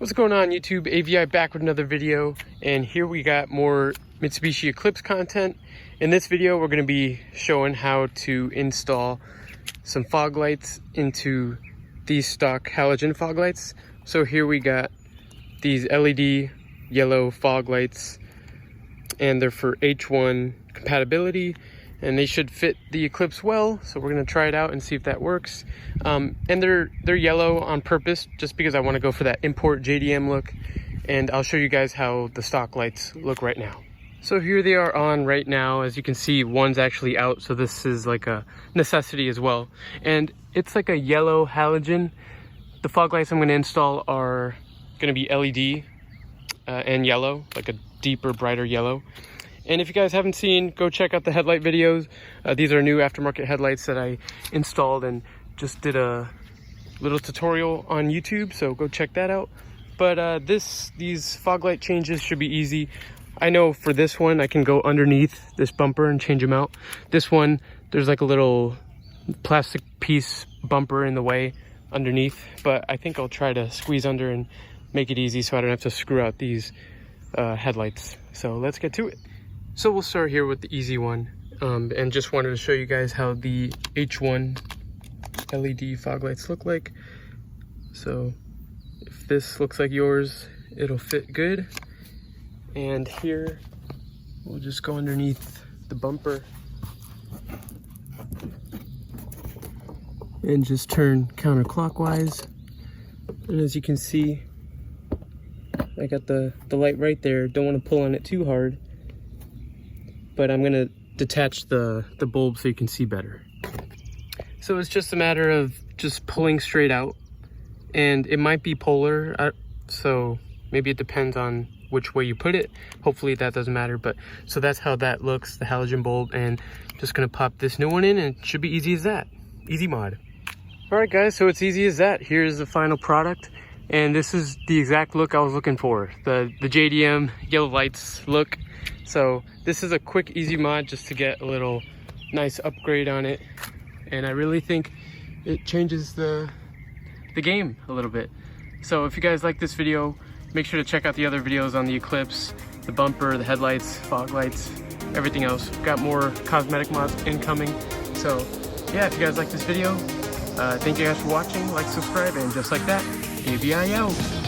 What's going on YouTube? AVI back with another video, and here we got more Mitsubishi Eclipse content. In this video we're going to be showing how to install some fog lights into these stock halogen fog lights. So here we got these LED yellow fog lights, and they're for H1 compatibility, and they should fit the Eclipse well. So we're gonna try it out and see if that works. And they're yellow on purpose just because I want to go for that import JDM look, and I'll show you guys how the stock lights look right now. So here they are on right now. As you can see, one's actually out, so this is like a necessity as well. And it's like a yellow halogen. The fog lights I'm going to install are going to be LED and yellow, like a deeper, brighter yellow. And if you guys haven't seen, go check out the headlight videos. These are new aftermarket headlights that I installed and just did a little tutorial on YouTube, so go check that out. But these fog light changes should be easy. I know for this one, I can go underneath this bumper and change them out. This one, there's like a little plastic piece bumper in the way underneath, but I think I'll try to squeeze under and make it easy so I don't have to screw out these headlights. So let's get to it. So we'll start here with the easy one, and just wanted to show you guys how the H1 LED fog lights look like. So if this looks like yours, it'll fit good. And here we'll just go underneath the bumper and just turn counterclockwise. And as you can see, I got the light right there. Don't want to pull on it too hard, but I'm gonna detach the bulb so you can see better. So it's just a matter of just pulling straight out, and it might be polar, so maybe it depends on which way you put it. Hopefully that doesn't matter, but so that's how that looks, the halogen bulb. And just gonna pop this new one in, and it should be easy as that. Easy mod. All right guys, so it's easy as that. Here's the final product, and this is the exact look I was looking for, the JDM yellow lights look. So this is a quick, easy mod just to get a little nice upgrade on it, and I really think it changes the game a little bit. So if you guys like this video, make sure to check out the other videos on the Eclipse, the bumper, the headlights, fog lights, everything else. We've got more cosmetic mods incoming. So yeah, if you guys like this video, thank you guys for watching. Like, subscribe, and just like that, AVI out.